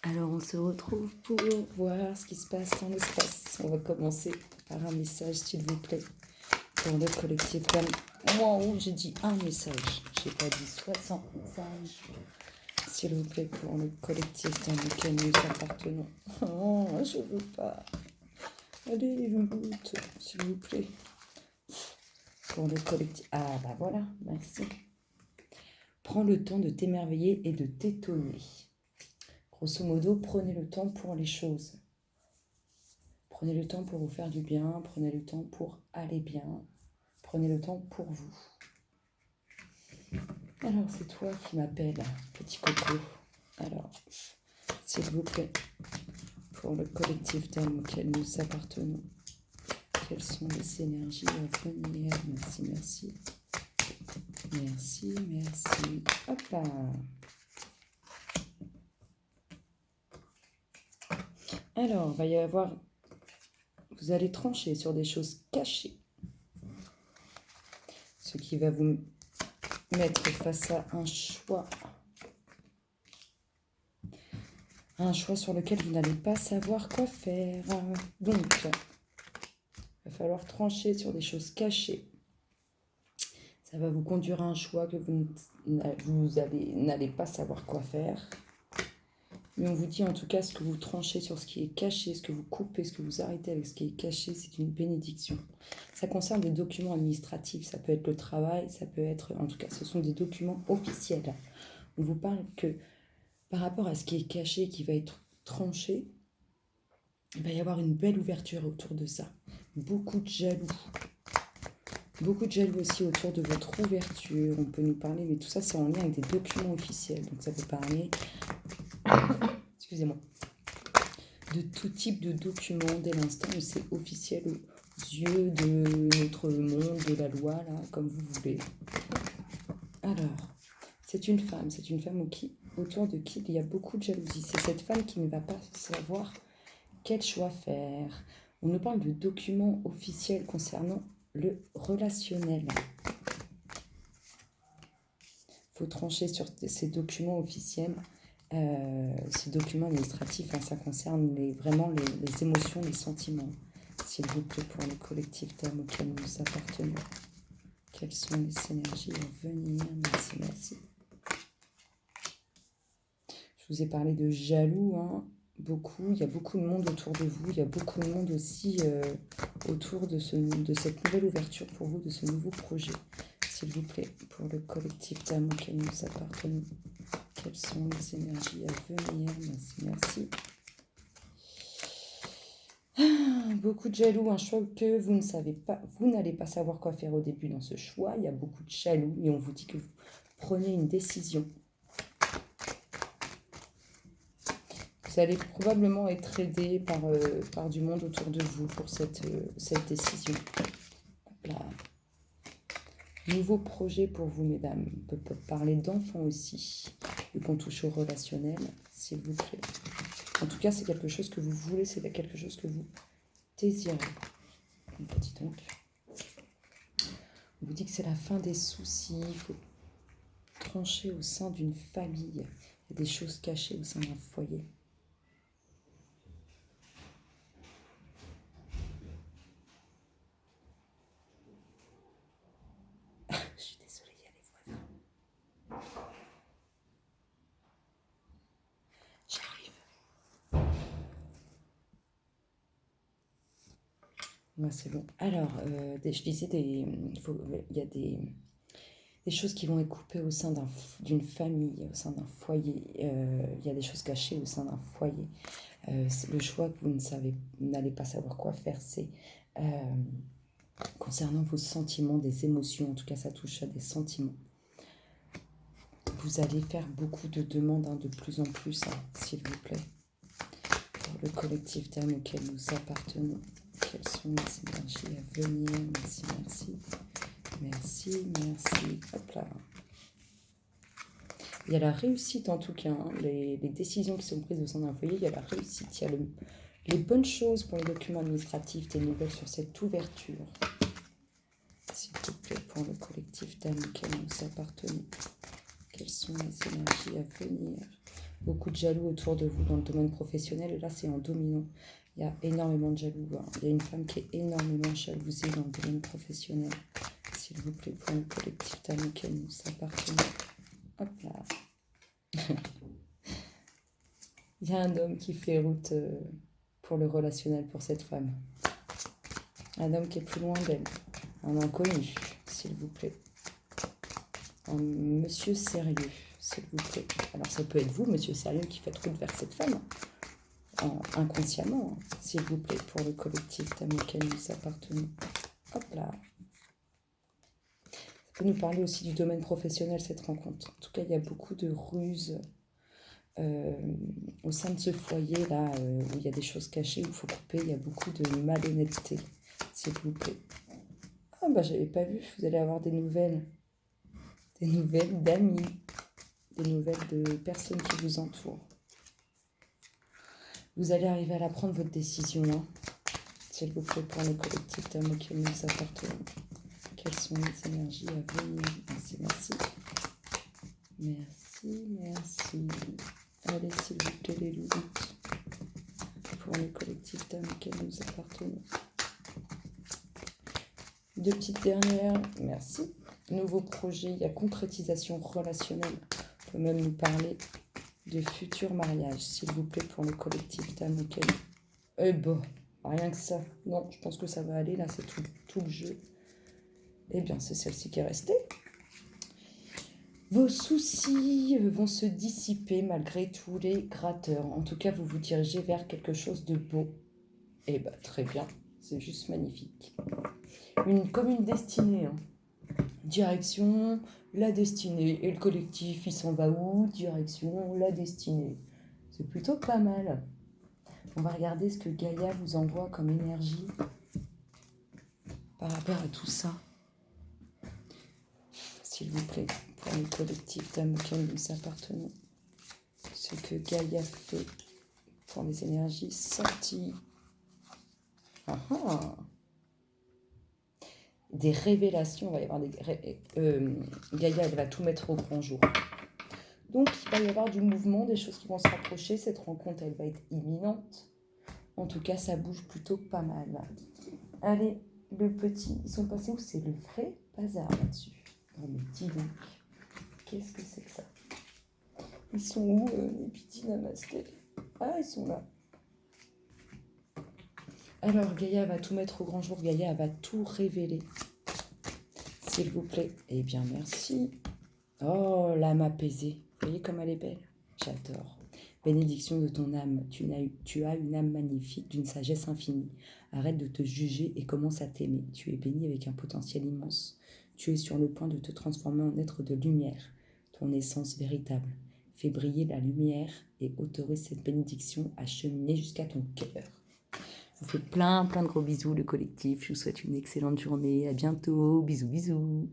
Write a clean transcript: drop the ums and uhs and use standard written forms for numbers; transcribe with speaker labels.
Speaker 1: Alors on se retrouve pour voir ce qui se passe dans l'espace. On va commencer par un message s'il vous plaît pour le collectif d'âme. Moi j'ai dit un message, j'ai pas dit 60 messages. S'il vous plaît pour le collectif d'âme auquel nous appartenons. Oh je veux pas. Allez Loulou, s'il vous plaît. Pour le collectif. Ah bah voilà, merci. Prends le temps de t'émerveiller et de t'étonner. Grosso modo, prenez le temps pour les choses. Prenez le temps pour vous faire du bien, prenez le temps pour aller bien, prenez le temps pour vous. Alors, c'est toi qui m'appelles, petit coco. Alors, s'il vous plaît, pour le collectif d'âmes auquel nous appartenons, quelles sont les énergies à venir? Merci, merci. Merci, merci. Hop là. Alors, il va y avoir... Vous allez trancher sur des choses cachées. Ce qui va vous mettre face à un choix. Un choix sur lequel vous n'allez pas savoir quoi faire. Donc, il va falloir trancher sur des choses cachées. Ça va vous conduire à un choix que vous n'allez pas savoir quoi faire. Mais on vous dit en tout cas ce que vous tranchez sur ce qui est caché, ce que vous coupez, ce que vous arrêtez avec ce qui est caché, c'est une bénédiction. Ça concerne des documents administratifs, ça peut être le travail, ça peut être, en tout cas ce sont des documents officiels. On vous parle que par rapport à ce qui est caché, qui va être tranché, il va y avoir une belle ouverture autour de ça. Beaucoup de jaloux. Beaucoup de jaloux aussi autour de votre ouverture. On peut nous parler, mais tout ça c'est en lien avec des documents officiels. Donc ça peut parler, excusez-moi, de tout type de documents dès l'instant où c'est officiel aux yeux de notre monde, de la loi, là, comme vous voulez. Alors, c'est une femme autour de qui il y a beaucoup de jalousie. C'est cette femme qui ne va pas savoir quel choix faire. On nous parle de documents officiels concernant le relationnel. Il faut trancher sur ces documents officiels. Ces documents administratifs, hein, ça concerne vraiment les émotions, les sentiments. S'il vous plaît, pour le collectif d'âmes auquel nous appartenons. Quelles sont les énergies à venir? Merci, merci. Je vous ai parlé de jaloux, hein, beaucoup. Il y a beaucoup de monde autour de vous. Il y a beaucoup de monde aussi autour de cette nouvelle ouverture pour vous, de ce nouveau projet. S'il vous plaît, pour le collectif d'âmes auquel nous appartenons. Quelles sont les énergies à venir? Merci, merci. Beaucoup de jaloux, un choix que vous ne savez pas, vous n'allez pas savoir quoi faire au début dans ce choix. Il y a beaucoup de jaloux et on vous dit que vous prenez une décision. Vous allez probablement être aidé par du monde autour de vous pour cette décision. Hop là. Nouveau projet pour vous, mesdames. On peut parler d'enfants aussi, et qu'on touche au relationnel, s'il vous plaît. En tout cas, c'est quelque chose que vous voulez, c'est quelque chose que vous désirez. Dis donc. On vous dit que c'est la fin des soucis, il faut trancher au sein d'une famille. Il y a des choses cachées au sein d'un foyer. Je suis désolée, il y a les voisins. J'arrive. Ouais, c'est bon. Alors, je disais, il y a des choses qui vont être coupées au sein d'une famille, au sein d'un foyer. Il y a des choses cachées au sein d'un foyer. Le choix que vous n'allez pas savoir quoi faire, c'est concernant vos sentiments, des émotions. En tout cas, ça touche à des sentiments. Vous allez faire beaucoup de demandes, hein, de plus en plus, hein, s'il vous plaît. Pour le collectif d'âmes auquel nous appartenons. Quelles sont les énergies à venir? Merci, merci. Merci, merci. Hop là. Il y a la réussite en tout cas. Hein. Les décisions qui sont prises au sein d'un foyer, il y a la réussite. Il y a les bonnes choses pour les documents administratifs, des nouvelles sur cette ouverture. S'il vous plaît, pour le collectif d'âmes auquel nous appartenons. Quelles sont les énergies à venir? Beaucoup de jaloux autour de vous dans le domaine professionnel. Et là, c'est en dominant. Il y a énormément de jaloux. Hein. Il y a une femme qui est énormément jalousée dans le domaine professionnel. S'il vous plaît, pour le collectif Tamokenu, ça appartient. Hop là. Il y a un homme qui fait route pour le relationnel pour cette femme. Un homme qui est plus loin d'elle. Un inconnu, s'il vous plaît. Un monsieur sérieux, s'il vous plaît. Alors ça peut être vous, monsieur sérieux, qui faites route vers cette femme. Inconsciemment, hein, s'il vous plaît, pour le collectif Tamokenu, ça appartient. Hop là. Ça peut nous parler aussi du domaine professionnel, cette rencontre. En tout cas, il y a beaucoup de ruses au sein de ce foyer-là, où il y a des choses cachées, où il faut couper. Il y a beaucoup de malhonnêteté, s'il vous plaît. Ah bah, j'avais pas vu. Vous allez avoir des nouvelles d'amis, des nouvelles de personnes qui vous entourent. Vous allez arriver à la prendre, votre décision, hein, s'il vous plaît, pour le collectif Tamokenu, ça appartient. Quelles sont les énergies à venir? Merci, merci. Merci, merci. Allez, s'il vous plaît, les louloutes. Pour le collectif Tamokenu, ça appartient. Deux petites dernières. Merci. Nouveau projet, il y a concrétisation relationnelle. On peut même nous parler de futur mariage, s'il vous plaît, pour le collectif Tamokenu. Eh ben, rien que ça. Non, je pense que ça va aller, là, c'est tout le jeu. Eh bien, c'est celle-ci qui est restée. Vos soucis vont se dissiper malgré tous les gratteurs. En tout cas, vous vous dirigez vers quelque chose de beau. Eh bien, très bien. C'est juste magnifique. Comme une destinée. Hein. Direction, la destinée. Et le collectif, il s'en va où? Direction, la destinée. C'est plutôt pas mal. On va regarder ce que Gaïa vous envoie comme énergie par rapport à tout ça. S'il vous plaît, pour le collectif Tamokenu, ça appartenant. Ce que Gaïa fait pour les énergies sorties. Ah ah. Des révélations, il va y avoir Gaïa, elle va tout mettre au grand jour. Donc, il va y avoir du mouvement, des choses qui vont se rapprocher. Cette rencontre, elle va être imminente. En tout cas, ça bouge plutôt pas mal. Allez, le petit, ils sont passés où? C'est le vrai bazar là-dessus. Oh, mais dis donc, qu'est-ce que c'est que ça? Ils sont où, les petits namastés? Ah, ils sont là. Alors, Gaïa va tout mettre au grand jour. Gaïa va tout révéler. S'il vous plaît. Eh bien, merci. Oh, l'âme apaisée. Vous voyez comme elle est belle? J'adore. Bénédiction de ton âme. Tu as une âme magnifique, d'une sagesse infinie. Arrête de te juger et commence à t'aimer. Tu es béni avec un potentiel immense. Tu es sur le point de te transformer en être de lumière, ton essence véritable. Fais briller la lumière et autorise cette bénédiction à cheminer jusqu'à ton cœur. Je vous fais plein de gros bisous, le collectif. Je vous souhaite une excellente journée. À bientôt. Bisous, bisous.